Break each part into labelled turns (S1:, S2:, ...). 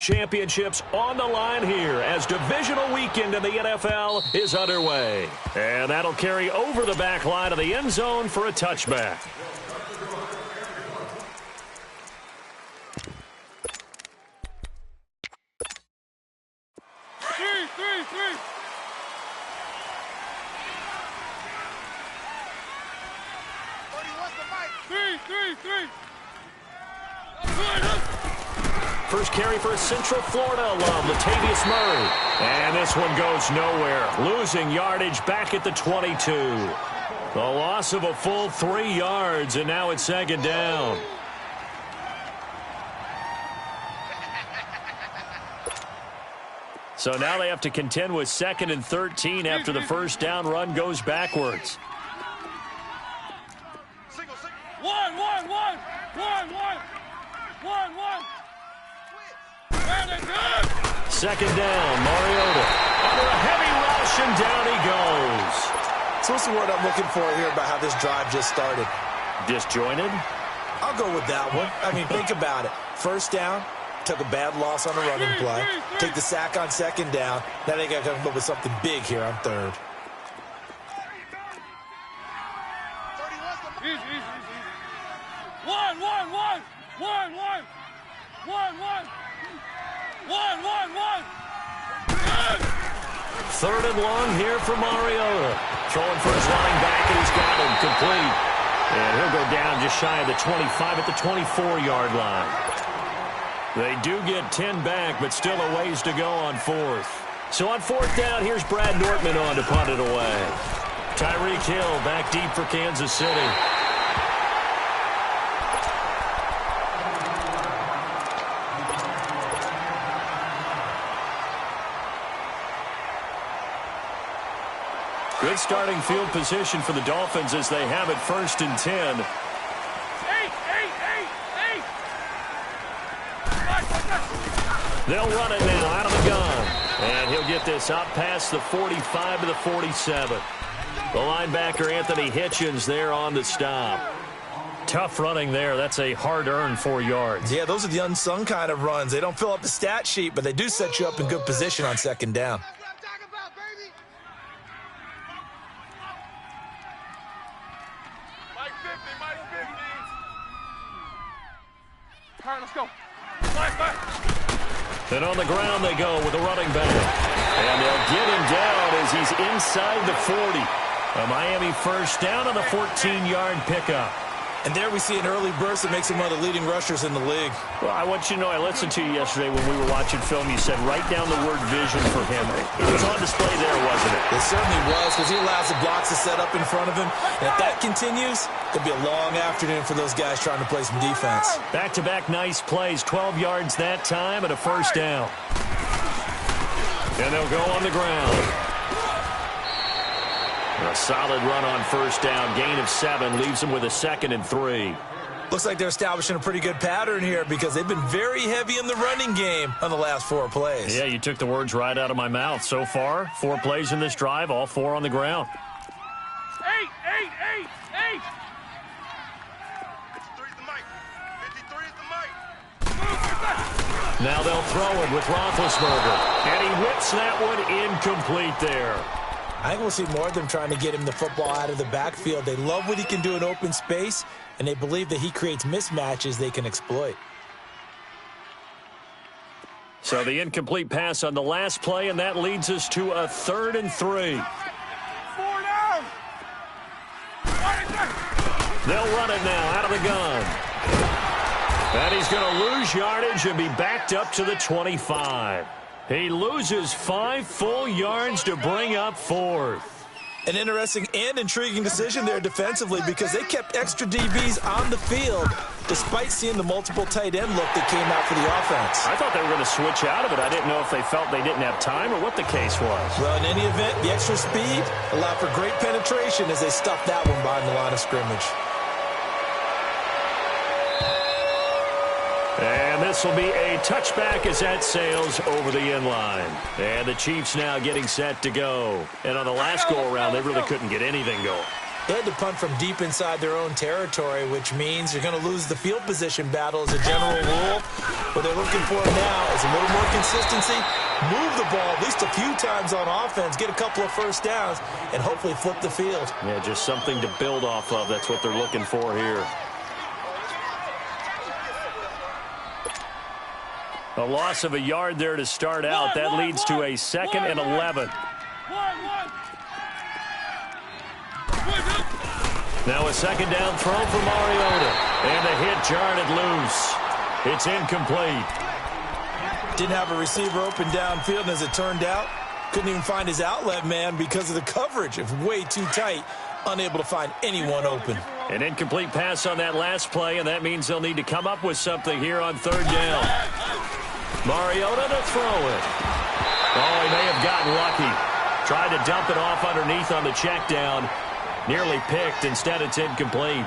S1: championships on the line here as divisional weekend in the NFL is underway. And that'll carry over the back line of the end zone for a touchback. First carry for a Central Florida alum, Latavius Murray. And this one goes nowhere. Losing yardage back at the 22. The loss of a full 3 yards, and now it's second down. So now they have to contend with 2nd and 13 after the first down run goes backwards. Second down, Mariota. Under a heavy rush, and down he goes.
S2: So what's the word I'm looking for here about how this drive just started?
S1: Disjointed?
S2: I'll go with that one. I mean, think about it. First down, took a bad loss on a running play. Take the sack on second down. Now they got to come up with something big here on third.
S1: Third and long here for Mariota. Throwing for his running back, and he's got him complete. And he'll go down just shy of the 25 at the 24-yard line. They do get 10 back, but still a ways to go on fourth. So on fourth down, here's Brad Nortman on to punt it away. Tyreek Hill back deep for Kansas City. Good starting field position for the Dolphins as they have it 1st and 10. They'll run it now out of the gun. And he'll get this out past the 45 to the 47. The linebacker, Anthony Hitchens, there on the stop. Tough running there. That's a hard-earned 4 yards.
S2: Yeah, those are the unsung kind of runs. They don't fill up the stat sheet, but they do set you up in good position on second down.
S3: All right, let's go.
S1: Then on the ground they go with a running back. And they'll get him down as he's inside the 40. A Miami first down on the 14-yard pickup.
S2: And there we see an early burst that makes him one of the leading rushers in the league.
S1: Well, I want you to know, I listened to you yesterday when we were watching film. You said write down the word vision for him. It was on display there, wasn't it?
S2: It certainly was, because he allows the blocks to set up in front of him. And if that continues, it could be a long afternoon for those guys trying to play some defense.
S1: Back-to-back nice plays, 12 yards that time and a first down. And they'll go on the ground. A solid run on first down. Gain of 7 leaves them with a 2nd and 3.
S2: Looks like they're establishing a pretty good pattern here because they've been very heavy in the running game on the last 4 plays.
S1: Yeah, you took the words right out of my mouth. So far, 4 plays in this drive, all 4 on the ground.
S3: 8.
S4: 53 is the mic. 53 is the mic.
S1: Now they'll throw it with Roethlisberger. And he whips that one incomplete there.
S2: I think we'll see more of them trying to get him the football out of the backfield. They love what he can do in open space, and they believe that he creates mismatches they can exploit.
S1: So the incomplete pass on the last play, and that leads us to a 3rd and 3.
S3: 4 down.
S1: They'll run it now out of the gun. And he's going to lose yardage and be backed up to the 25. He loses 5 full yards to bring up 4th.
S2: An interesting and intriguing decision there defensively because they kept extra DBs on the field despite seeing the multiple tight end look that came out for the offense.
S1: I thought they were going to switch out of it. I didn't know if they felt they didn't have time or what the case was.
S2: Well, in any event, the extra speed allowed for great penetration as they stuffed that one behind the line of scrimmage.
S1: And this will be a touchback as that sails over the end line. And the Chiefs now getting set to go. And on the last go-around, they really couldn't get anything going.
S2: They had to punt from deep inside their own territory, which means you're going to lose the field position battle as a general rule. What they're looking for now is a little more consistency, move the ball at least a few times on offense, get a couple of first downs, and hopefully flip the field.
S1: Yeah, just something to build off of. That's what they're looking for here. A loss of a yard there to start out. That leads to a 2nd and 11. Now a 2nd down throw for Mariota. And the hit jarred it loose. It's incomplete.
S2: Didn't have a receiver open downfield, and as it turned out, couldn't even find his outlet man because of the coverage. It's way too tight, unable to find anyone open.
S1: An incomplete pass on that last play, and that means they'll need to come up with something here on 3rd down. Mariota to throw it. Oh, he may have gotten lucky. Tried to dump it off underneath on the check down. Nearly picked. Instead, it's incomplete.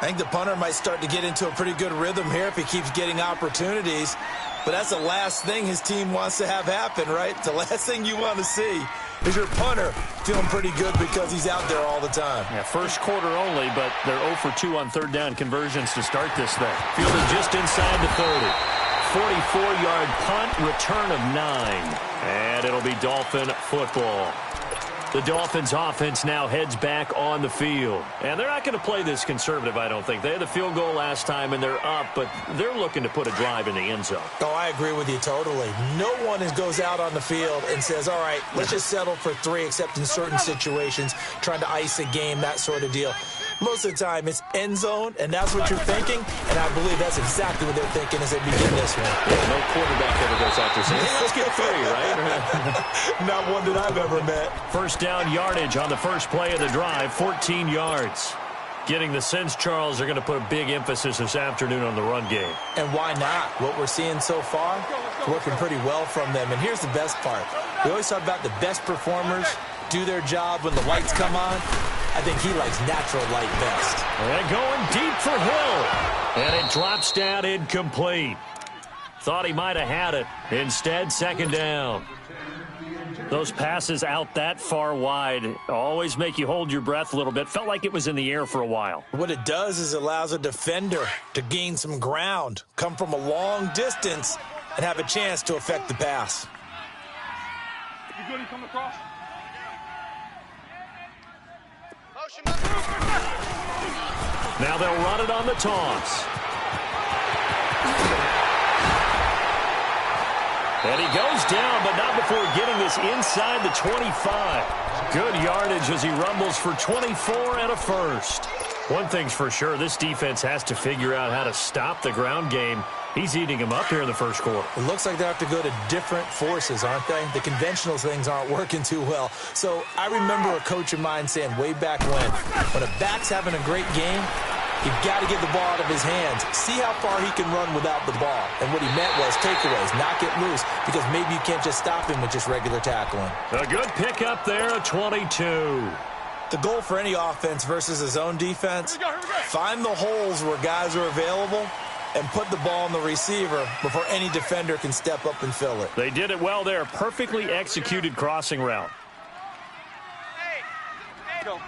S2: I think the punter might start to get into a pretty good rhythm here if he keeps getting opportunities. But that's the last thing his team wants to have happen, right? The last thing you want to see is your punter feeling pretty good because he's out there all the time.
S1: Yeah, first quarter only, but they're 0 for 2 on 3rd down conversions to start this thing. Fielded just inside the 30. 44-yard punt, return of 9. And it'll be Dolphin football. The Dolphins offense now heads back on the field. And they're not going to play this conservative, I don't think. They had the field goal last time, and they're up, but they're looking to put a drive in the end zone.
S2: Oh, I agree with you totally. No one goes out on the field and says, all right, let's just settle for 3, except in certain situations, trying to ice a game, that sort of deal. Most of the time, it's end zone, and that's what you're thinking, and I believe that's exactly what they're thinking as they begin this one.
S1: Yeah, no quarterback ever goes out there saying, hey, let's get 3, right?
S2: Not one that I've ever met.
S1: First down yardage on the first play of the drive, 14 yards. Getting the sense, Charles, are going to put a big emphasis this afternoon on the run game.
S2: And why not? What we're seeing so far is working pretty well from them. And here's the best part. We always talk about the best performers do their job when the lights come on. I think he likes natural light best.
S1: And going deep for Hill. And it drops down incomplete. Thought he might have had it. Instead, 2nd down. Those passes out that far wide always make you hold your breath a little bit. Felt like it was in the air for a while.
S2: What it does is it allows a defender to gain some ground, come from a long distance, and have a chance to affect the pass.
S3: You good? You coming across?
S1: Now they'll run it on the toss. And he goes down, but not before getting this inside the 25. Good yardage as he rumbles for 24 and a first. One thing's for sure, this defense has to figure out how to stop the ground game. He's eating him up here in the first quarter.
S2: It looks like they have to go to different forces, aren't they? The conventional things aren't working too well. So I remember a coach of mine saying way back when a back's having a great game, you've got to get the ball out of his hands. See how far he can run without the ball. And what he meant was takeaways, knock it loose, because maybe you can't just stop him with just regular tackling.
S1: A good pickup there, a 22.
S2: The goal for any offense versus a zone defense, find the holes where guys are available and put the ball on the receiver before any defender can step up and fill it.
S1: They did it well there. Perfectly executed crossing route.
S3: Go.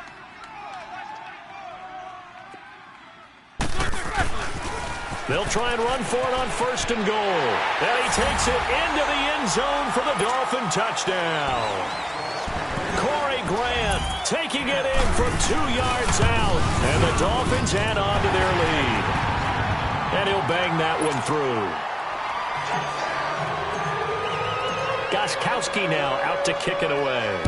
S1: They'll try and run for it on 1st and goal. And he takes it into the end zone for the Dolphin touchdown. Corey Grant taking it in from 2 yards out. And the Dolphins add on to their lead. And he'll bang that one through. Gostkowski now out to kick it away.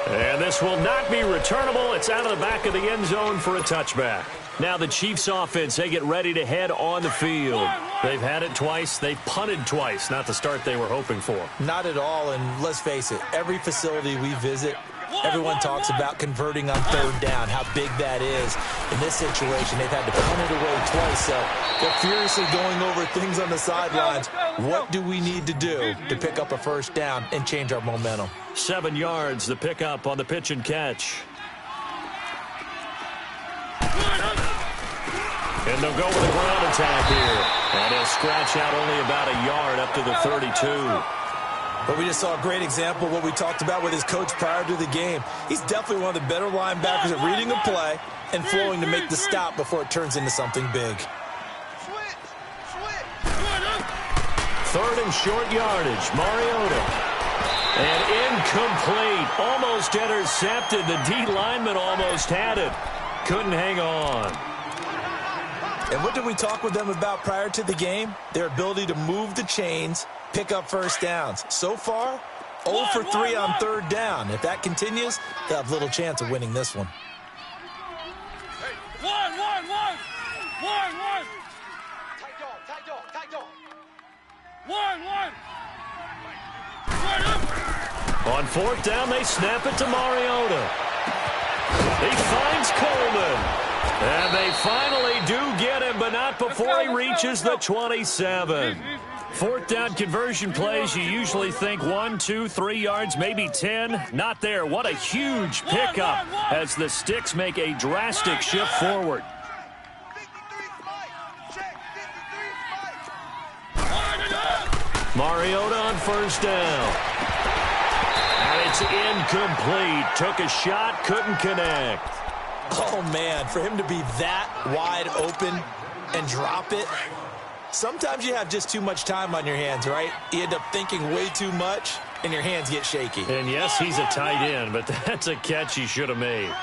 S1: And this will not be returnable. It's out of the back of the end zone for a touchback. Now the Chiefs offense, they get ready to head on the field. They've had it twice. They've punted twice. Not the start they were hoping for.
S2: Not at all, and let's face it, every facility we visit, everyone talks about converting on 3rd down, how big that is. In this situation, they've had to punt it away twice, so they're furiously going over things on the sidelines. What do we need to do to pick up a 1st down and change our momentum?
S1: 7 yards, the pickup on the pitch and catch. And they'll go with a ground attack here. And he'll scratch out only about a yard up to the 32.
S2: But we just saw a great example of what we talked about with his coach prior to the game. He's definitely one of the better linebackers at reading a play and flowing to make the stop before it turns into something big.
S1: Third and short yardage. Mariota. And incomplete. Almost intercepted. The D lineman almost had it. Couldn't hang on.
S2: And what did we talk with them about prior to the game? Their ability to move the chains, pick up first downs. So far, 0 for 3 on third down. If that continues, they'll have little chance of winning this one.
S3: One. Tight dog. One.
S1: On fourth down, they snap it to Mariota. He finds Coleman. And they finally do get him, but not before he reaches the 27. Fourth down conversion plays, you usually think 1, 2, 3 yards, maybe 10. Not there. What a huge pickup as the Sticks make a drastic shift forward. Mariota on first down. And it's incomplete. Took a shot, couldn't connect.
S2: Oh, man, for him to be that wide open and drop it. Sometimes you have just too much time on your hands, right? You end up thinking way too much, and your hands get shaky.
S1: And yes, he's a tight end, but that's a catch he should have made.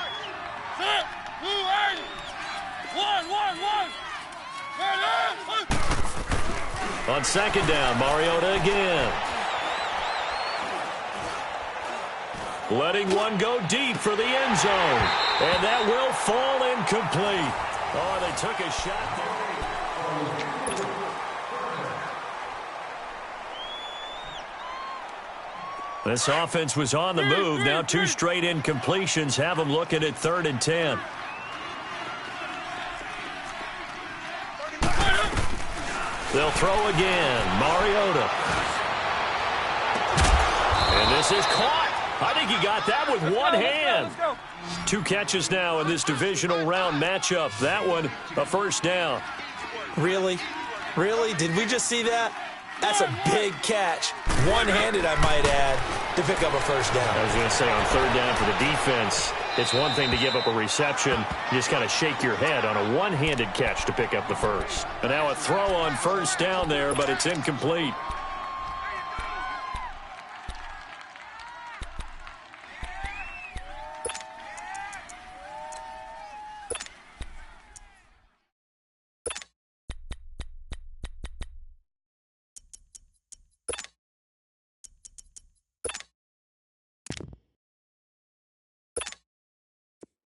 S1: On second down, Mariota again. Letting one go deep for the end zone. And that will fall incomplete. Oh, they took a shot there. This offense was on the move. Now 2 straight incompletions have them looking at 3rd and 10. They'll throw again. Mariota. And this is caught. I think he got that with one hand. 2 catches now in this divisional round matchup. That one, a first down.
S2: Really? Really? Did we just see that? That's a big catch. One-handed, I might add, to pick up a first down.
S1: I was going to say, on third down for the defense, it's one thing to give up a reception. You just kind of shake your head on a one-handed catch to pick up the first. And now a throw on first down there, but it's incomplete.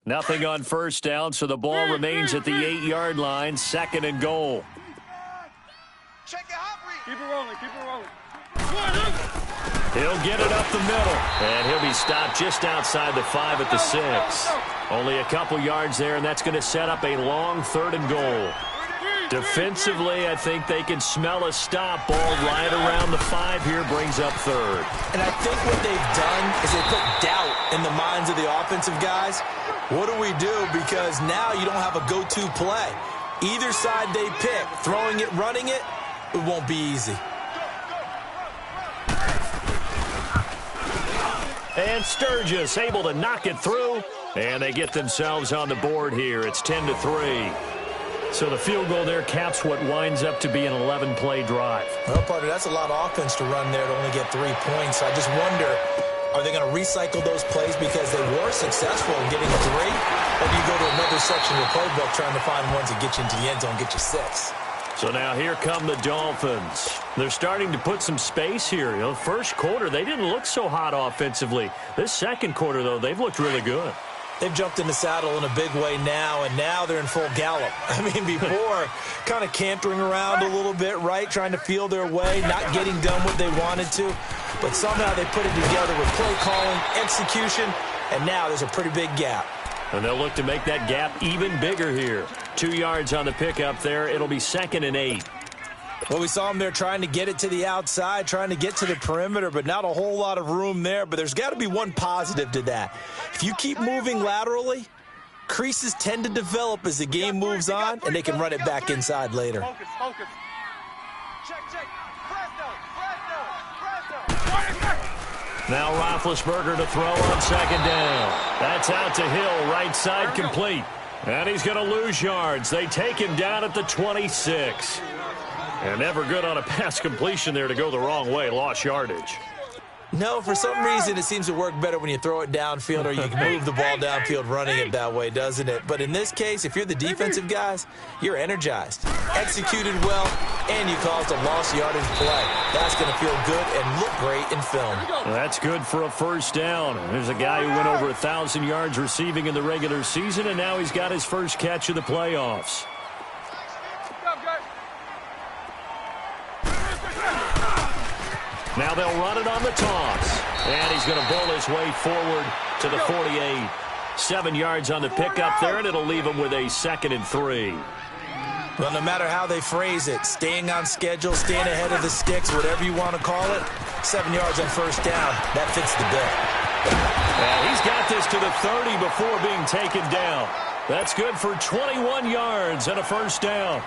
S1: Nothing on first down, so the ball remains at the 8-yard line. 2nd and goal.
S3: Check it out. Keep it rolling.
S1: He'll get it up the middle, and he'll be stopped just outside the 5 at the 6. Only a couple yards there, and that's going to set up a long 3rd and goal. Defensively, I think they can smell a stop. Ball right around the 5 here, brings up 3rd.
S2: And I think what they've done is they put doubt in the minds of the offensive guys. What do we do? Because now you don't have a go-to play. Either side they pick, throwing it, running it, it won't be easy.
S1: And Sturgis able to knock it through, and they get themselves on the board here. It's 10-3. So the field goal there caps what winds up to be an 11-play drive.
S2: Well, partner, that's a lot of offense to run there to only get 3 points. I just wonder, are they going to recycle those plays because they were successful in getting 3? Or do you go to another section of the playbook trying to find ones that get you into the end zone, get you 6?
S1: So now here come the Dolphins. They're starting to put some space here. You know, first quarter, they didn't look so hot offensively. This second quarter, though, they've looked really good.
S2: They've jumped in the saddle in a big way now, and now they're in full gallop. I mean, before, kind of cantering around a little bit, right, trying to feel their way, not getting done what they wanted to. But somehow they put it together with play calling, execution, and now there's a pretty big gap.
S1: And they'll look to make that gap even bigger here. 2 yards on the pickup there. It'll be 2nd and 8.
S2: Well, we saw them there trying to get it to the outside, trying to get to the perimeter, but not a whole lot of room there. But there's got to be one positive to that. If you keep moving laterally, creases tend to develop as the game moves on, and they can run it back inside later.
S3: Focus. Check. Presto.
S1: Now Roethlisberger to throw on second down. That's out to Hill, right side, complete. And he's going to lose yards. They take him down at the 26. And never good on a pass completion there to go the wrong way. Lost yardage.
S2: No, for some reason it seems to work better when you throw it downfield or you can move the ball downfield running it that way, doesn't it? But in this case, if you're the defensive guys, you're energized, executed well, and you caused a lost yardage play. That's going to feel good and look great in film.
S1: That's good for a first down. There's a guy who went over 1,000 yards receiving in the regular season, and now he's got his first catch of the playoffs. Now they'll run it on the toss. And he's going to bowl his way forward to the 48. 7 yards on the pickup there, and it'll leave him with a 2nd and 3.
S2: Well, no matter how they phrase it, staying on schedule, staying ahead of the sticks, whatever you want to call it, 7 yards on first down, that fits the bill.
S1: And he's got this to the 30 before being taken down. That's good for 21 yards and a first down.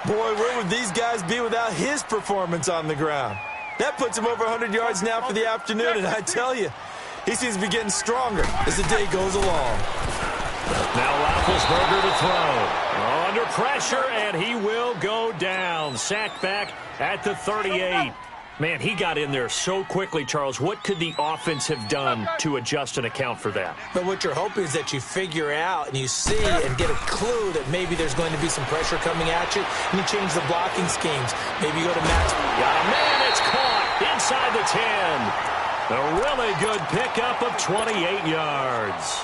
S2: Boy, where would these guys be without his performance on the ground? That puts him over 100 yards now for the afternoon, and I tell you, he seems to be getting stronger as the day goes along.
S1: Now Roethlisberger to throw. Under pressure, and he will go down. Sacked back at the 38. Man, he got in there so quickly, Charles. What could the offense have done to adjust and account for that?
S2: But what you're hoping is that you figure out and you see and get a clue that maybe there's going to be some pressure coming at you, and you change the blocking schemes. Maybe you go to max.
S1: Got a man, it's caught inside the 10. A really good pickup of 28 yards.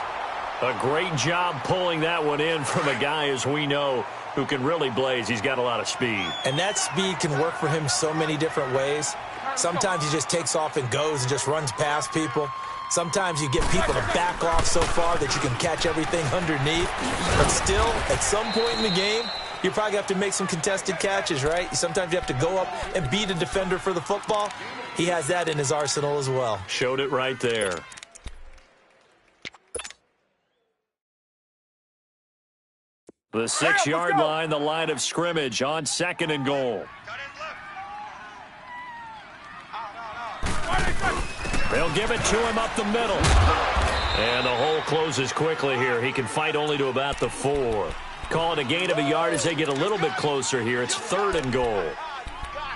S1: A great job pulling that one in from a guy, as we know, who can really blaze. He's got a lot of speed.
S2: And that speed can work for him so many different ways. Sometimes he just takes off and goes and just runs past people. Sometimes you get people to back off so far that you can catch everything underneath. But still, at some point in the game, you probably have to make some contested catches, right? Sometimes you have to go up and beat a defender for the football. He has that in his arsenal as well.
S1: Showed it right there. The 6-yard line, the line of scrimmage on 2nd and goal. They'll give it to him up the middle. And the hole closes quickly here. He can fight only to about the 4. Call it a gain of a yard as they get a little bit closer here. It's 3rd and goal.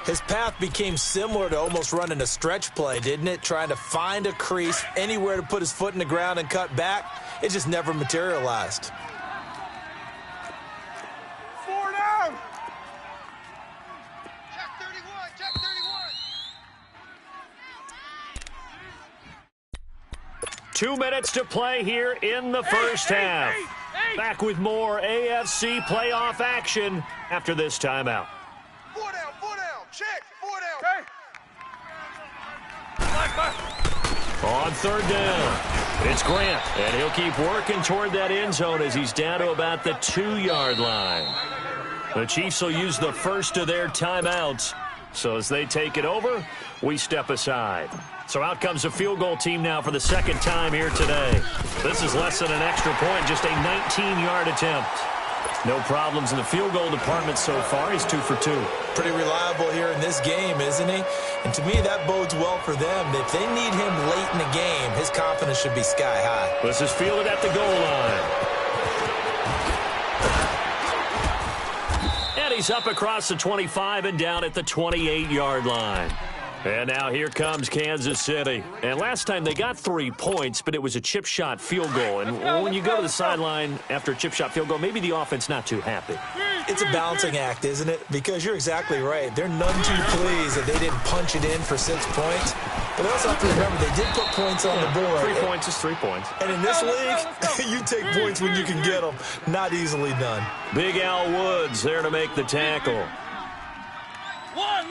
S2: His path became similar to almost running a stretch play, didn't it? Trying to find a crease, anywhere to put his foot in the ground and cut back. It just never materialized.
S3: Check 31, check 31.
S1: 2 minutes to play here in the first half. Back with more AFC playoff action after this timeout.
S3: 4 down, check, 4 down. Okay.
S1: On 3rd down, it's Grant, and he'll keep working toward that end zone as he's down to about the 2-yard line. The Chiefs will use the first of their timeouts. So as they take it over, we step aside. So out comes the field goal team now for the 2nd time here today. This is less than an extra point, just a 19-yard attempt. No problems in the field goal department so far. He's 2 for 2.
S2: Pretty reliable here in this game, isn't he? And to me, that bodes well for them. If they need him late in the game, his confidence should be sky high.
S1: This is fielded at the goal line. And he's up across the 25 and down at the 28-yard line. And now here comes Kansas City. And last time they got 3 points, but it was a chip shot field goal. And when you go to the sideline after a chip shot field goal, maybe the offense not too happy.
S2: It's a balancing act, isn't it? Because you're exactly right. They're none too pleased that they didn't punch it in for 6 points. But they also have to remember they did put points on the board.
S1: 3 points is 3 points.
S2: And in this league, you take points when you can get them. Not easily done.
S1: Big Al Woods there to make the tackle.
S3: One.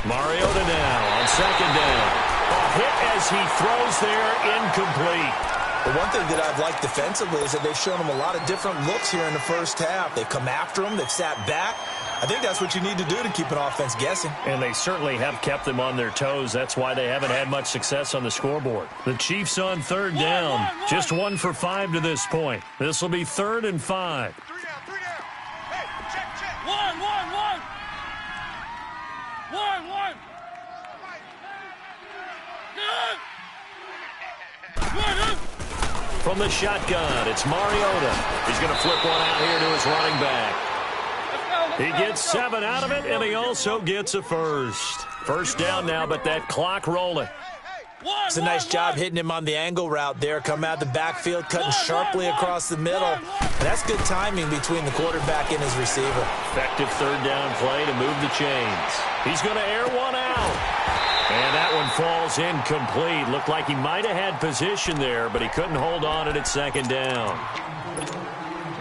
S1: Mariota now on 2nd down. A hit as he throws there, incomplete.
S2: The one thing that I've liked defensively is that they've shown them a lot of different looks here in the first half. They've come after them. They've sat back. I think that's what you need to do to keep an offense guessing.
S1: And they certainly have kept them on their toes. That's why they haven't had much success on the scoreboard. The Chiefs on 3rd down. Just 1 for 5 to this point. This will be 3rd and 5.
S3: 3 down. Hey, check. 1.
S1: From the shotgun, it's Mariota. He's going to flip one out here to his running back. He gets 7 out of it, and he also gets a first. First down now, but that clock rolling.
S2: It's a nice job hitting him on the angle route there. Come out of the backfield, cutting sharply across the middle. And that's good timing between the quarterback and his receiver.
S1: Effective third down play to move the chains. He's going to air one out. And that one falls incomplete. Looked like he might have had position there, but he couldn't hold on it at second down.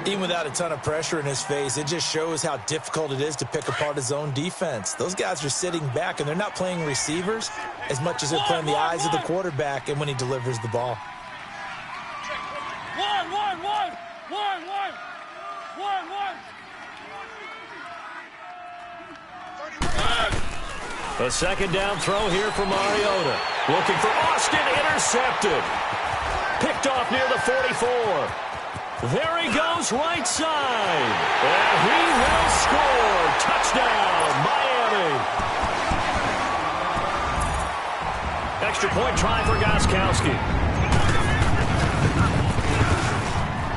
S2: Even without a ton of pressure in his face, it just shows how difficult it is to pick apart his own defense. Those guys are sitting back, and they're not playing receivers as much as they're playing the eyes of the quarterback and when he delivers the ball.
S1: A second down throw here for Mariota. Looking for Austin, intercepted. Picked off near the 44. There he goes, right side. And he will score. Touchdown, Miami. Extra point try for Gostkowski.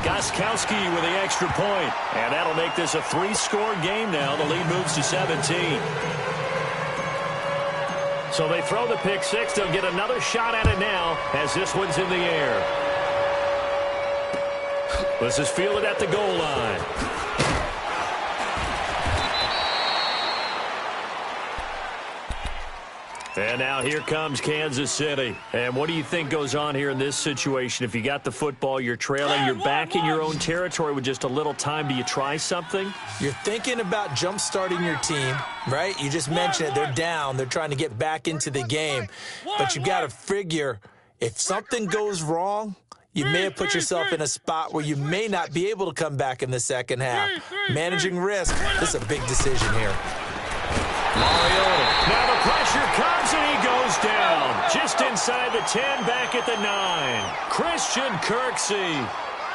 S1: Gostkowski with the extra point. And that'll make this a 3-score game now. The lead moves to 17. So they throw the pick six. They'll get another shot at it now as this one's in the air. This is fielded at the goal line. And now here comes Kansas City. And what do you think goes on here in this situation? If you got the football, you're trailing, you're back in your own territory with just a little time. Do you try something?
S2: You're thinking about jump-starting your team, right? You just mentioned it. They're down. They're trying to get back into the game. But you got to figure if something goes wrong, you may have put yourself in a spot where you may not be able to come back in the second half. Managing risk, this is a big decision here.
S1: Mariota. Now the pressure comes and he goes down. Just inside the 10, back at the 9. Christian Kirksey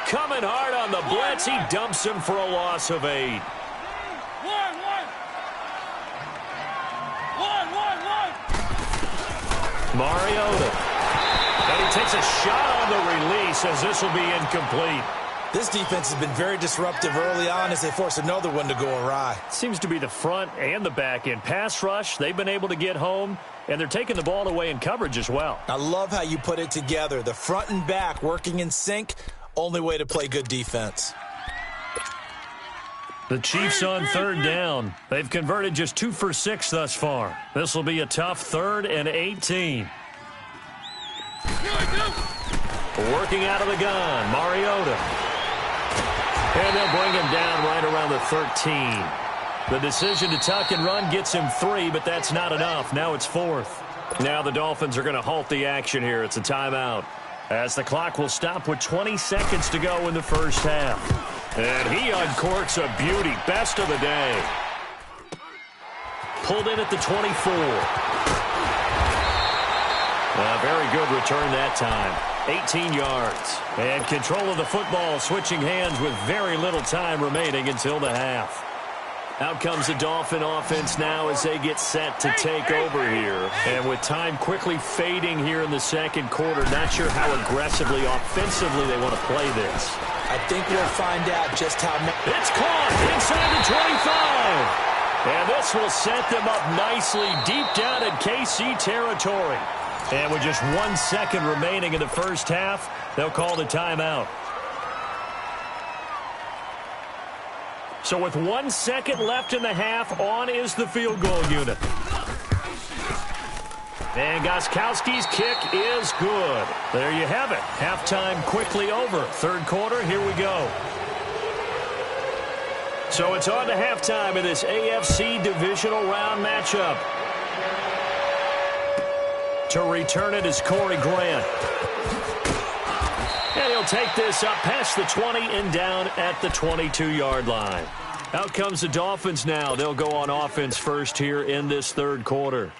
S1: coming hard on the blitz. He dumps him for a loss of 8. Mariota. And he takes a shot on the release as this will be incomplete.
S2: This defense has been very disruptive early on as they force another one to go awry.
S1: Seems to be the front and the back end. Pass rush, they've been able to get home, and they're taking the ball away in coverage as well.
S2: I love how you put it together. The front and back working in sync, only way to play good defense.
S1: The Chiefs on third down. They've converted just 2 for 6 thus far. This will be a tough 3rd and 18. Working out of the gun, Mariota. And they'll bring him down right around the 13. The decision to tuck and run gets him 3, but that's not enough. Now it's 4th. Now the Dolphins are going to halt the action here. It's a timeout, as the clock will stop with 20 seconds to go in the first half. And he uncorks a beauty. Best of the day. Pulled in at the 24. A very good return that time. 18 yards. And control of the football, switching hands with very little time remaining until the half. Out comes the Dolphin offense now as they get set to take over here. And with time quickly fading here in the second quarter, not sure how aggressively, offensively they want to play this.
S2: I think we'll find out just how much.
S1: It's caught inside the 25. And this will set them up nicely deep down in KC territory. And with just 1 second remaining in the first half, they'll call the timeout. So with 1 second left in the half, on is the field goal unit. And Gostkowski's kick is good. There you have it. Halftime quickly over. Third quarter, here we go. So it's on to halftime in this AFC divisional round matchup. To return it is Corey Grant. And he'll take this up past the 20 and down at the 22-yard line. Out comes the Dolphins now. They'll go on offense first here in this third quarter.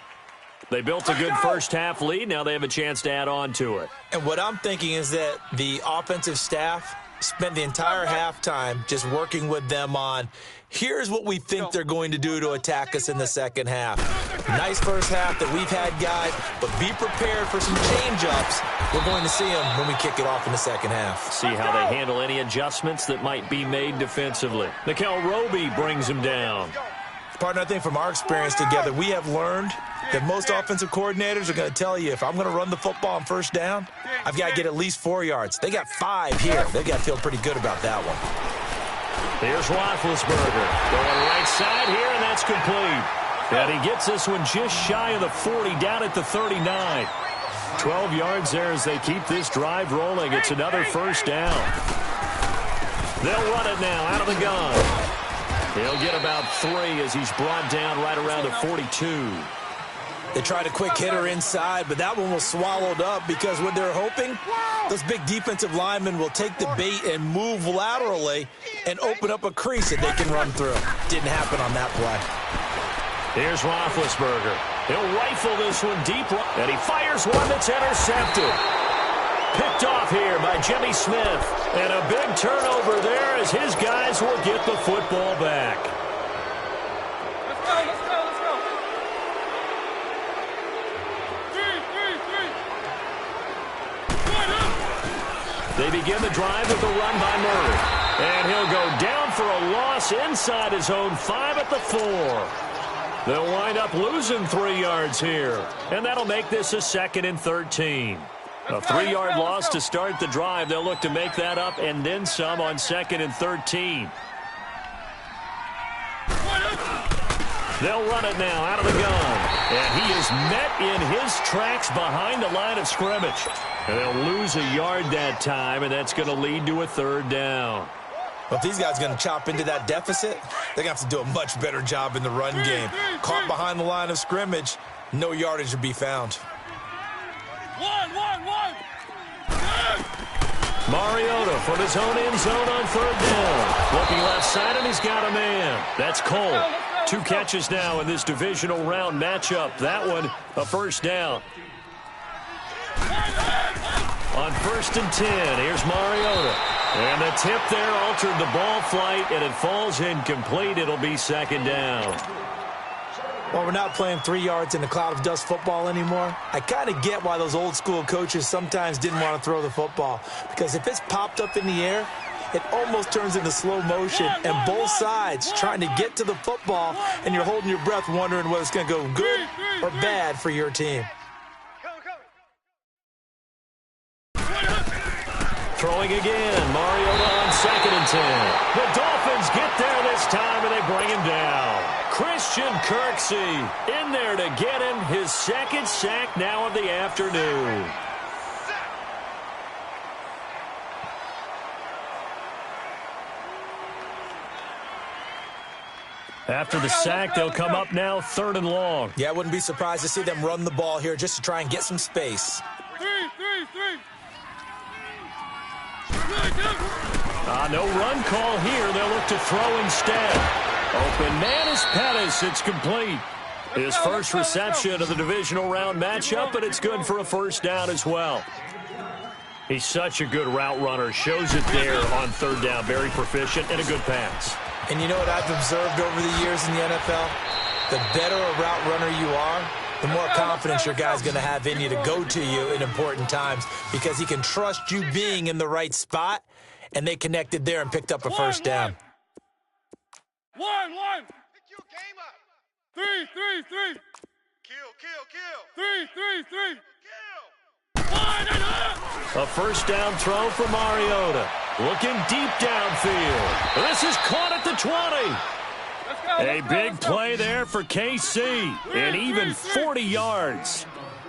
S1: They built a good first half lead. Now they have a chance to add on to it.
S2: And what I'm thinking is that the offensive staff spent the entire halftime just working with them on, here's what we think they're going to do to attack us in the second half. Nice first half that we've had, guys, but be prepared for some change-ups. We're going to see them when we kick it off in the second half.
S1: See how they handle any adjustments that might be made defensively. Nickel Roby brings him down.
S2: Partner, I think from our experience together, we have learned that most offensive coordinators are going to tell you, if I'm going to run the football on first down, I've got to get at least 4 yards. They got 5 here. They've got to feel pretty good about that one.
S1: Here's Roethlisberger going right side here, and that's complete. And he gets this one just shy of the 40, down at the 39. 12 yards there as they keep this drive rolling. It's another first down. They'll run it now out of the gun. He'll get about 3 as he's brought down right around the 42.
S2: They tried a quick hitter inside, but that one was swallowed up because what they're hoping, those big defensive linemen will take the bait and move laterally and open up a crease that they can run through. Didn't happen on that play.
S1: Here's Roethlisberger. He'll rifle this one deep, and he fires one that's intercepted. Picked off here by Jimmy Smith. And a big turnover there as his guys will get the football back.
S3: Let's go, let's go, let's go. 3, 3, 3.
S1: They begin the drive with a run by Murray. And he'll go down for a loss inside his own 5 at the 4. They'll wind up losing 3 yards here. And that'll make this a 2nd and 13. A 3-yard loss to start the drive. They'll look to make that up and then some on 2nd and 13. They'll run it now out of the gun. And he is met in his tracks behind the line of scrimmage. And they'll lose a yard that time, and that's going to lead to a 3rd down.
S2: Well, if these guys are going to chop into that deficit, they're going to have to do a much better job in the run game. Caught behind the line of scrimmage, no yardage to be found.
S3: 1, 1, 1.
S1: Mariota from his own end zone on 3rd down. Looking left side, and he's got a man. That's Cole. 2 catches now in this divisional round matchup. That one, a first down. On 1st and 10, here's Mariota. And the tip there altered the ball flight, and it falls incomplete. It'll be 2nd down.
S2: Well, we're not playing 3 yards in a cloud of dust football anymore. I kind of get why those old school coaches sometimes didn't want to throw the football. Because if it's popped up in the air, it almost turns into slow motion. And both sides trying to get to the football, and you're holding your breath wondering whether it's going to go good or bad for your team.
S1: Throwing again, Mariota on 2nd and 10. The Dolphins get there this time, and they bring him down. Christian Kirksey in there to get him his 2nd sack now of the afternoon. After the sack, they'll come up now 3rd and long.
S2: Yeah, I wouldn't be surprised to see them run the ball here just to try and get some space.
S3: 3, 3, 3.
S1: No run call here. They'll look to throw instead. Open man is Pettis. It's complete. His first reception of the divisional round matchup, but it's good for a first down as well. He's such a good route runner. Shows it there on 3rd down. Very proficient and a good pass.
S2: And you know what I've observed over the years in the NFL? The better a route runner you are, the more confidence your guy's going to have in you to go to you in important times because he can trust you being in the right spot, and they connected there and picked up a first down.
S3: 1, 1.
S4: Pick your game up.
S3: 3, 3, 3.
S4: Kill.
S3: 3, 3, 3.
S4: Kill.
S3: 1 and up.
S1: A first down throw for Mariota. Looking deep downfield. This is caught at the 20. A big play there for KC. And even 40 yards.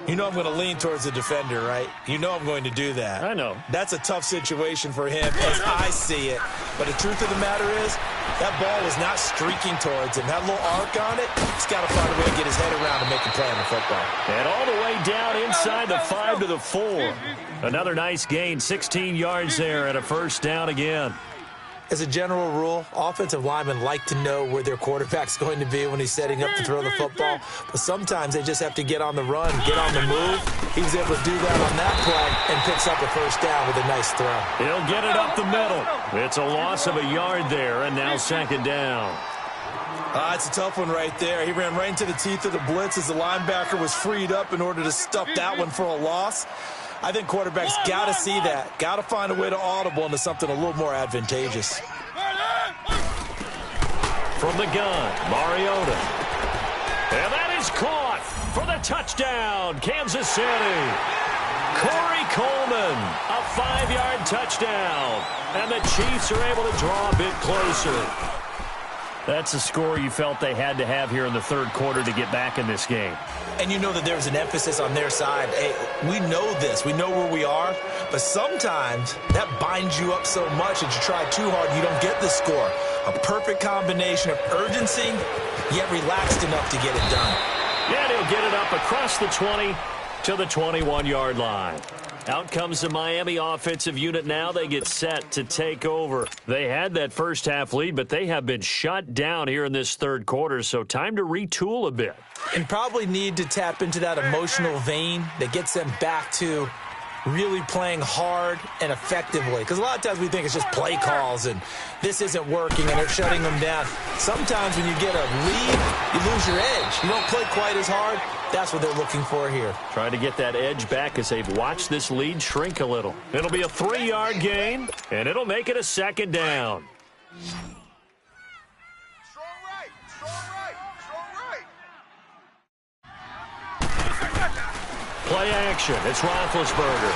S2: You know I'm going to lean towards the defender, right? You know I'm going to do that.
S1: I know.
S2: That's a tough situation for him as I see it. But the truth of the matter is, that ball was not streaking towards him. That little arc on it, he's got to find a way to get his head around and make a play on the football.
S1: And all the way down inside the 5 to the 4. Another nice gain, 16 yards there and a first down again.
S2: As a general rule, offensive linemen like to know where their quarterback's going to be when he's setting up to throw the football. But sometimes they just have to get on the run, get on the move. He was able to do that on that play and picks up a first down with a nice throw.
S1: He'll get it up the middle. It's a loss of a yard there, and now second down.
S2: It's a tough one right there. He ran right into the teeth of the blitz as the linebacker was freed up in order to stuff that one for a loss. I think quarterbacks got to see that, got to find a way to audible into something a little more advantageous.
S1: From the gun, Mariota. And that is caught for the touchdown, Kansas City. Corey Coleman, a 5-yard touchdown. And the Chiefs are able to draw a bit closer. That's a score you felt they had to have here in the third quarter to get back in this game.
S2: And you know that there's an emphasis on their side. Hey, we know this. We know where we are. But sometimes that binds you up so much that you try too hard and you don't get the score. A perfect combination of urgency, yet relaxed enough to get it done.
S1: And he'll get it up across the 20 to the 21-yard line. Out comes the Miami offensive unit now. They get set to take over. They had that first half lead, but they have been shut down here in this third quarter, so time to retool a bit.
S2: And probably need to tap into that emotional vein that gets them back to really playing hard and effectively. Because a lot of times we think it's just play calls and this isn't working and they're shutting them down. Sometimes when you get a lead, you lose your edge. You don't play quite as hard. That's what they're looking for here.
S1: Trying to get that edge back as they've watched this lead shrink a little. It'll be a 3-yard gain, and it'll make it a second down.
S4: Strong right. Strong right. Strong right.
S1: Play action. It's Roethlisberger.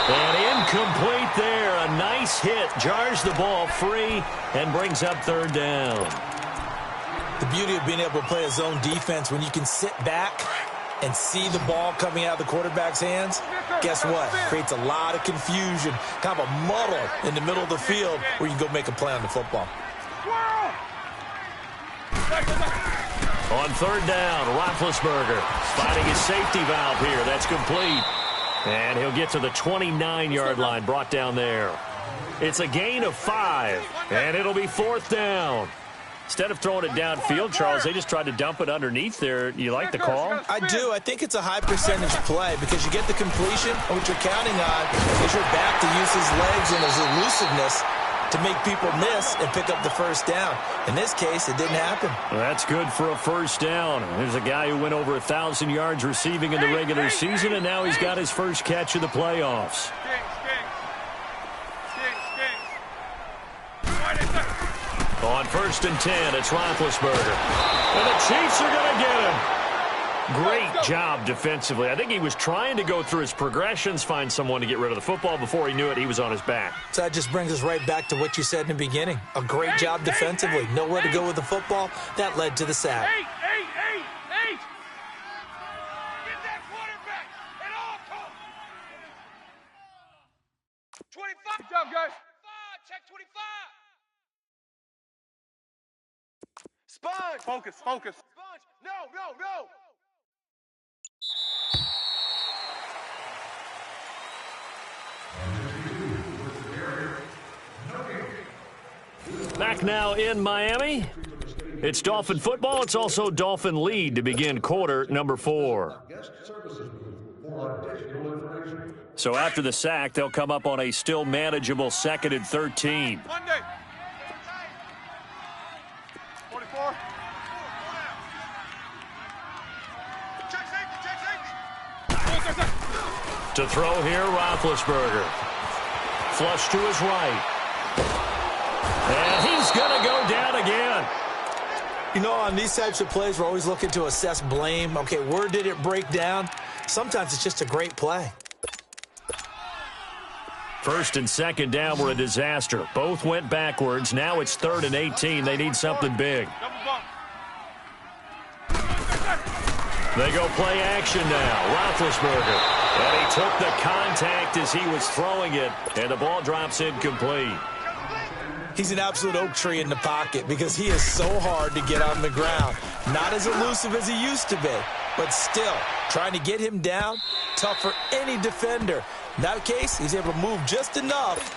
S1: And incomplete there. A nice hit. Jars the ball free and brings up third down.
S2: The beauty of being able to play a zone defense when you can sit back and see the ball coming out of the quarterback's hands, guess what? Creates a lot of confusion, kind of a muddle in the middle of the field where you can go make a play on the football.
S1: On third down, Roethlisberger finding his safety valve here. That's complete. And he'll get to the 29-yard line, brought down there. It's a gain of 5, and it'll be fourth down. Instead of throwing it downfield, Charles, they just tried to dump it underneath there. You like the call?
S2: I do. I think it's a high percentage play because you get the completion, and what you're counting on is your back to use his legs and his elusiveness to make people miss and pick up the first down. In this case, it didn't happen.
S1: Well, that's good for a first down. There's a guy who went over 1,000 yards receiving in the regular season, and now he's got his first catch of the playoffs. On first and 10, it's Roethlisberger. And the Chiefs are going to get him. Great job defensively. I think he was trying to go through his progressions, find someone to get rid of the football. Before he knew it, he was on his back.
S2: So that just brings us right back to what you said in the beginning. A great job defensively. Nowhere to go with the football. That led to the sack.
S4: 8. Get that quarterback at all costs. 25.
S3: Good job, guys.
S4: Check 25. Sponge.
S3: Focus.
S4: Sponge. No.
S1: Back now in Miami. It's Dolphin football. It's also Dolphin lead to begin quarter number 4. So after the sack, they'll come up on a still manageable 2nd and 13.
S4: Monday. 44. Check safety.
S1: To throw here, Roethlisberger. Flush to his right. And he's going to go down again.
S2: You know, on these types of plays, we're always looking to assess blame. Okay, where did it break down? Sometimes it's just a great play.
S1: First and second down were a disaster. Both went backwards. Now it's 3rd and 18. They need something big. They go play action now. Roethlisberger. And he took the contact as he was throwing it. And the ball drops incomplete.
S2: He's an absolute oak tree in the pocket because he is so hard to get on the ground. Not as elusive as he used to be, but still, trying to get him down, tough for any defender. In that case, he's able to move just enough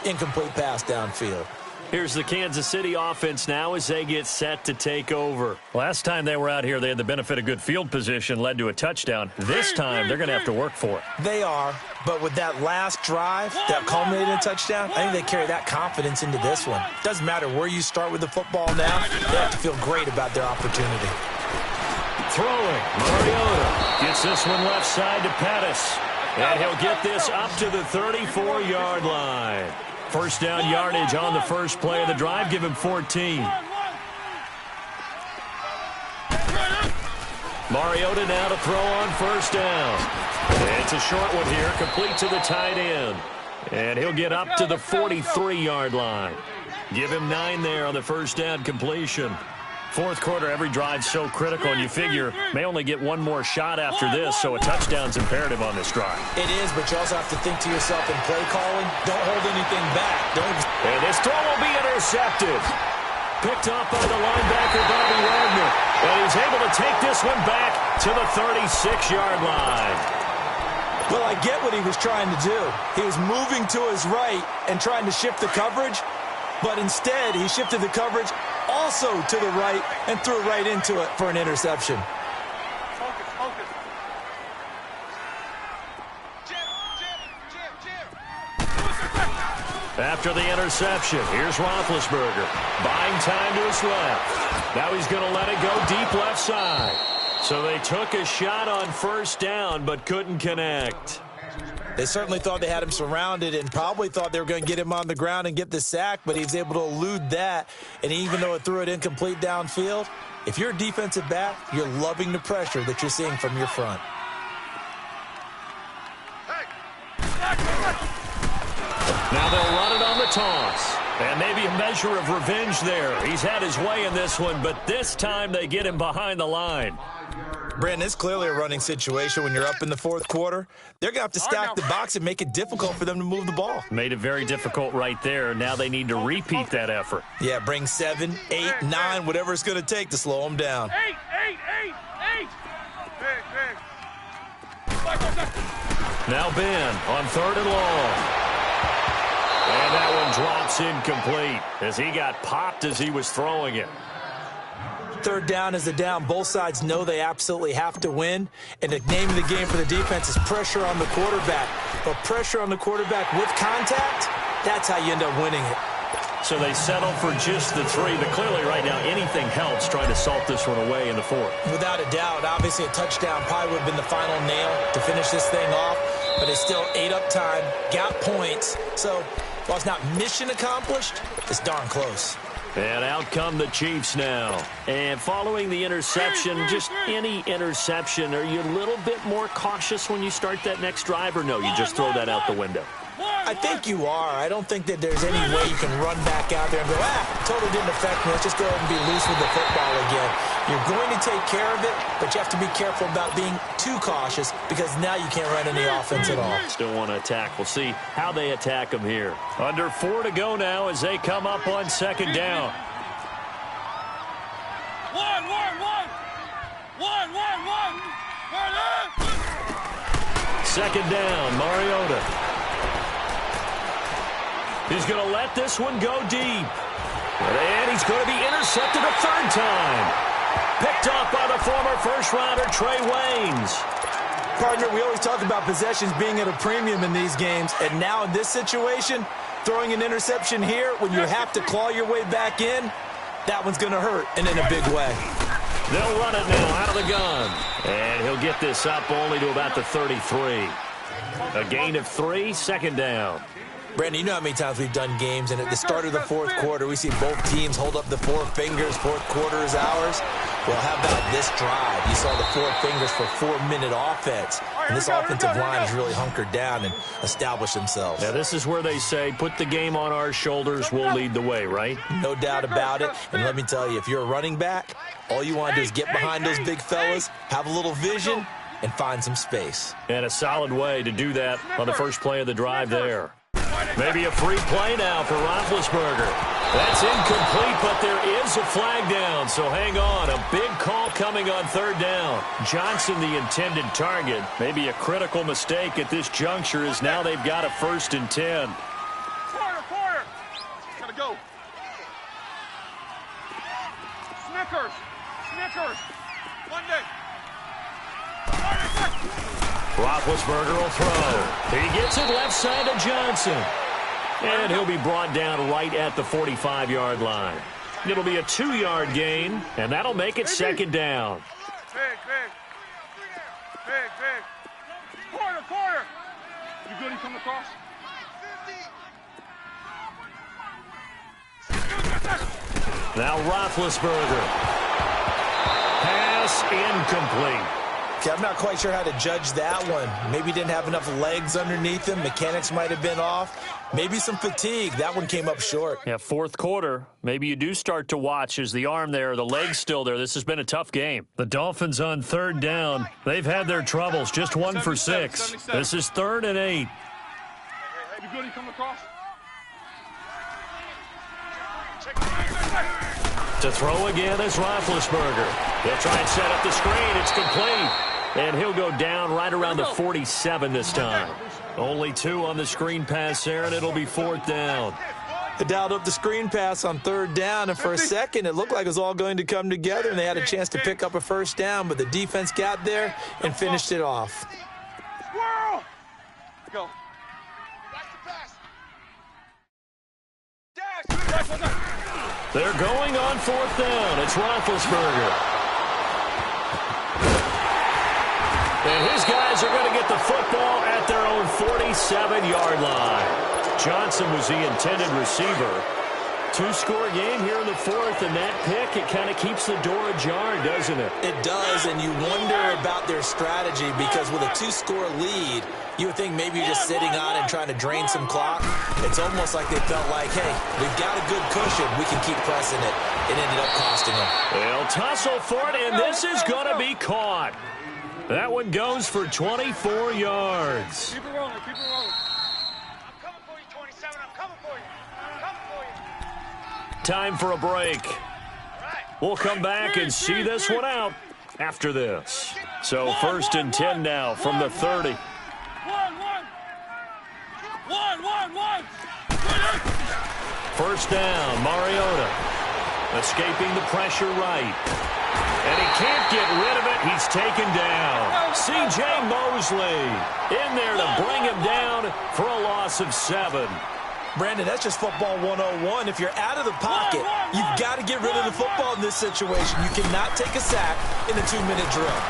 S2: incomplete pass downfield.
S1: Here's the Kansas City offense now as they get set to take over. Last time they were out here, they had the benefit of good field position, led to a touchdown. This time, they're going to have to work for it.
S2: They are, but with that last drive that culminated in a touchdown, I think they carry that confidence into this one. Doesn't matter where you start with the football now, they have to feel great about their opportunity.
S1: Throwing, Mariota gets this one left side to Pettis, and he'll get this up to the 34-yard line. First down yardage on the first play of the drive. Give him 14. Mariota now to throw on first down. It's a short one here, complete to the tight end. And he'll get up to the 43-yard line. Give him 9 there on the first down completion. Fourth quarter, every drive's so critical, and you figure may only get one more shot after this, so a touchdown's imperative on this drive.
S2: It is, but you also have to think to yourself in play calling, don't hold anything back.
S1: And this throw will be intercepted. Picked up by the linebacker, Bobby Wagner. And he's able to take this one back to the 36-yard line.
S2: Well, I get what he was trying to do. He was moving to his right and trying to shift the coverage, but instead he shifted the coverage also to the right and threw right into it for an interception.
S4: Focus.
S1: After the interception, here's Roethlisberger. Buying time to his left. Now he's going to let it go deep left side. So they took a shot on first down but couldn't connect.
S2: They certainly thought they had him surrounded and probably thought they were going to get him on the ground and get the sack, but he was able to elude that. And even though it threw it incomplete downfield, if you're a defensive back, you're loving the pressure that you're seeing from your front.
S1: Now they'll run it on the toss. And maybe a measure of revenge there. He's had his way in this one, but this time they get him behind the line.
S2: Brandon, it's clearly a running situation when you're up in the fourth quarter. They're going to have to stack the box and make it difficult for them to move the ball.
S1: Made it very difficult right there. Now they need to repeat that effort.
S2: Yeah, bring 7, 8, 9, whatever it's going to take to slow them down.
S3: 8.
S1: Now Ben on 3rd and long. And that one drops incomplete as he got popped as he was throwing it.
S2: Third down is a down. Both sides know they absolutely have to win. And the name of the game for the defense is pressure on the quarterback. But pressure on the quarterback with contact, that's how you end up winning it.
S1: So they settle for just the 3, but clearly right now anything helps trying to salt this one away in the 4th.
S2: Without a doubt, obviously a touchdown probably would have been the final nail to finish this thing off. But it's still ate up time, got points. So while it's not mission accomplished, it's darn close.
S1: And out come the Chiefs now. And following the interception, just any interception, are you a little bit more cautious when you start that next drive, or no, you just throw that out the window?
S2: I think you are. I don't think that there's any way you can run back out there and go, totally didn't affect me. Let's just go ahead and be loose with the football again. You're going to take care of it, but you have to be careful about being too cautious because now you can't run any offense at all.
S1: Still want to attack. We'll see how they attack them here. Under 4 to go now as they come up on 2nd down.
S3: 1.
S1: Second down, Mariota. He's going to let this one go deep. And he's going to be intercepted a 3rd time. Picked off by the former first-rounder, Trey Waynes.
S2: Partner, we always talk about possessions being at a premium in these games. And now in this situation, throwing an interception here when you have to claw your way back in, that one's going to hurt, and in a big way.
S1: They'll run it now out of the gun. And he'll get this up only to about the 33. A gain of 3, 2nd down.
S2: Brandon, you know how many times we've done games, and at the start of the fourth quarter, we see both teams hold up the 4 fingers, fourth quarter is ours. Well, how about this drive? You saw the 4 fingers for 4-minute offense, and this offensive line has really hunkered down and established themselves.
S1: Now, this is where they say, put the game on our shoulders, we'll lead the way, right?
S2: No doubt about it, and let me tell you, if you're a running back, all you want to do is get behind those big fellas, have a little vision, and find some space.
S1: And a solid way to do that on the first play of the drive there. Maybe a free play now for Roethlisberger. That's incomplete, but there is a flag down, so hang on. A big call coming on 3rd down. Johnson, the intended target. Maybe a critical mistake at this juncture as now they've got a 1st and 10.
S3: go. Snickers. Snickers. One day.
S1: Roethlisberger will throw. He gets it left side to Johnson. And he'll be brought down right at the 45-yard line. It'll be a 2-yard gain, and that'll make it second down.
S3: Big, big. Big, big. Quarter, quarter. You good? You come across?
S1: Now Roethlisberger. Pass incomplete.
S2: Okay, I'm not quite sure how to judge that one. Maybe didn't have enough legs underneath him. Mechanics might have been off. Maybe some fatigue. That one came up short.
S1: Yeah, fourth quarter. Maybe you do start to watch as the arm there, the leg's still there. This has been a tough game. The Dolphins on third down. They've had their troubles. Just 1 for 6. This is 3rd and 8.
S3: You good? You come across?
S1: To throw again is Roethlisberger. They'll try and set up the screen. It's complete. And he'll go down right around the 47 this time. Only 2 on the screen pass there, and it'll be 4th down.
S2: They dialed up the screen pass on 3rd down, and for a second it looked like it was all going to come together, and they had a chance to pick up a 1st down, but the defense got there and finished it off.
S3: Squirrel! Go.
S1: They're going on 4th down. It's Roethlisberger. And his guys are going to get the football at their own 47-yard line. Johnson was the intended receiver. 2-score game here in the 4th, and that pick, it kind of keeps the door ajar, doesn't it?
S2: It does, and you wonder about their strategy because with a 2-score lead, you would think maybe you're just sitting on and trying to drain some clock. It's almost like they felt like, hey, we've got a good cushion. We can keep pressing it. It ended up costing them.
S1: They'll tussle for it, and this is going to be caught. That one goes for 24 yards.
S3: Keep it rolling, keep it rolling.
S4: I'm coming for you, 27. I'm coming for you. I'm coming for you.
S1: Time for a break.
S4: All right.
S1: We'll come back and see this one out after this. So 1st and 10 now from the 30.
S3: One.
S1: 1st down, Mariota. Escaping the pressure right. And he can't get rid of it. He's taken down. C.J. Mosley in there to bring him down for a loss of 7.
S2: Brandon, that's just football 101. If you're out of the pocket, you've got to get rid of the football in this situation. You cannot take a sack in a 2-minute drill.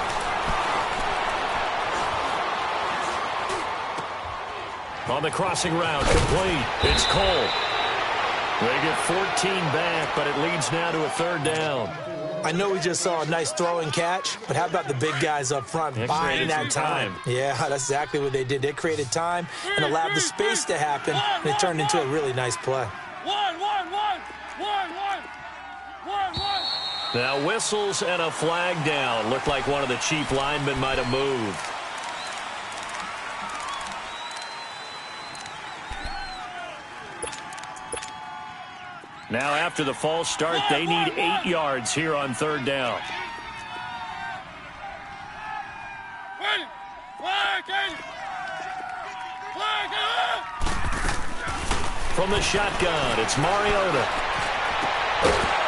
S1: On the crossing route, complete. It's Cole. They get 14 back, but it leads now to a 3rd down.
S2: I know we just saw a nice throw and catch, but how about the big guys up front buying that time? Yeah, that's exactly what they did. They created time and allowed the space to happen, and it turned into a really nice play.
S3: One.
S1: Now whistles and a flag down. Looked like one of the chief linemen might have moved. Now after the false start, they need 8 yards here on 3rd down. From the shotgun, it's Mariota.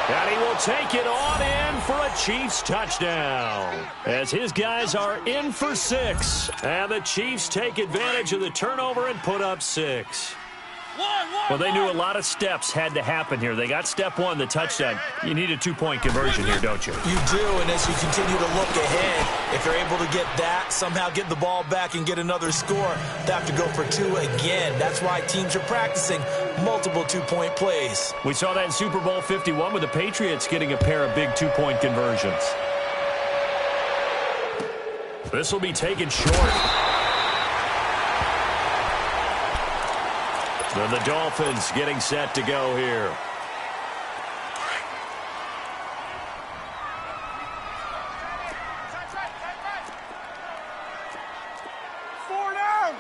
S1: And he will take it on in for a Chiefs touchdown. As his guys are in for 6. And the Chiefs take advantage of the turnover and put up 6. Well, they knew a lot of steps had to happen here. They got step 1, the touchdown. You need a 2-point conversion here, don't you?
S2: You do, and as you continue to look ahead, if they're able to get that, somehow get the ball back and get another score, they have to go for 2 again. That's why teams are practicing multiple 2-point plays.
S1: We saw that in Super Bowl 51 with the Patriots getting a pair of big 2-point conversions. This will be taken short. Then the Dolphins getting set to go here.
S3: Four down.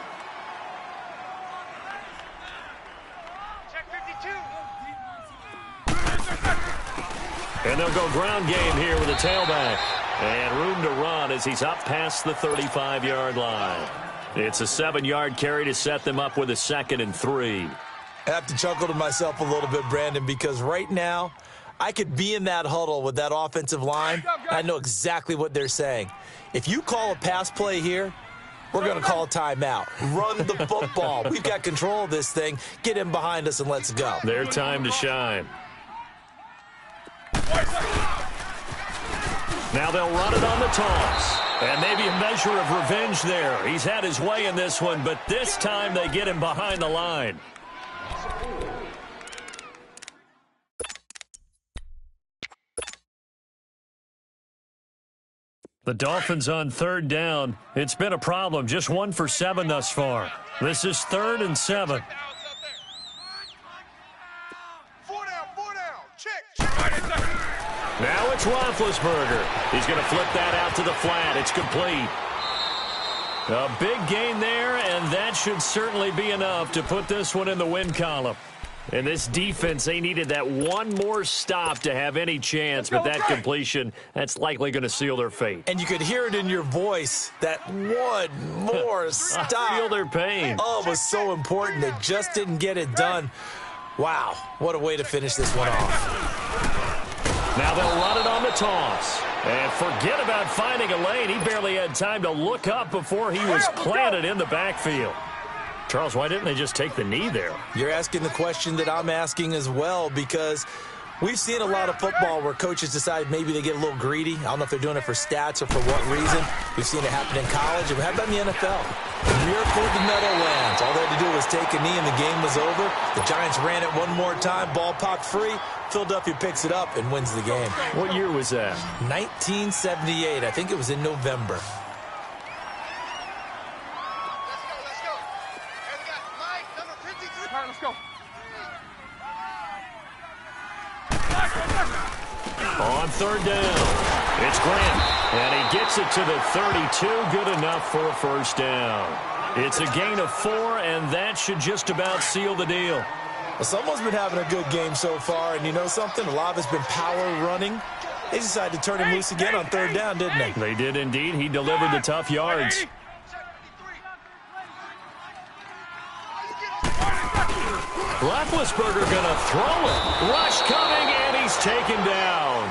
S4: Check 52.
S1: And they'll go ground game here with a tailback. And room to run as he's up past the 35-yard line. It's a 7-yard carry to set them up with a 2nd and 3.
S2: I have to chuckle to myself a little bit, Brandon, because right now I could be in that huddle with that offensive line. I know exactly what they're saying. If you call a pass play here, we're going to call a timeout. Run the football. We've got control of this thing. Get in behind us and let's go.
S1: Their time to shine. Now they'll run it on the toss. And maybe a measure of revenge there. He's had his way in this one, but this time they get him behind the line. The Dolphins on third down. It's been a problem. Just 1 for 7 thus far. This is 3rd and 7.
S4: 4 down, 4 down. Check.
S1: Now it's Roethlisberger. He's going to flip that out to the flat. It's complete. A big gain there, and that should certainly be enough to put this one in the win column. And this defense, they needed that one more stop to have any chance, but that completion, that's likely going to seal their fate.
S2: And you could hear it in your voice, that one more stop.
S1: I feel their pain.
S2: Oh, it was so important. They just didn't get it done. Wow, what a way to finish this one off.
S1: Now they'll run it on the toss. And forget about finding a lane. He barely had time to look up before he was planted in the backfield. Charles, why didn't they just take the knee there?
S2: You're asking the question that I'm asking as well, because we've seen a lot of football where coaches decide maybe they get a little greedy. I don't know if they're doing it for stats or for what reason. We've seen it happen in college, and we have it in the NFL. The miracle of the Meadowlands. All they had to do was take a knee, and the game was over. The Giants ran it one more time, ball popped free. Philadelphia picks it up and wins the game.
S1: What year was that?
S2: 1978. I think it was in November.
S3: Let's go.
S1: On third down, it's Grant, and he gets it to the 32. Good enough for a first down. It's a gain of 4, and that should just about seal the deal.
S2: Well, someone's been having a good game so far, and you know something? A lot of it's been power running. They decided to turn him loose again on third down, didn't they?
S1: They did indeed. He delivered the tough yards. Roethlisberger going to throw it. Rush coming, and he's taken down.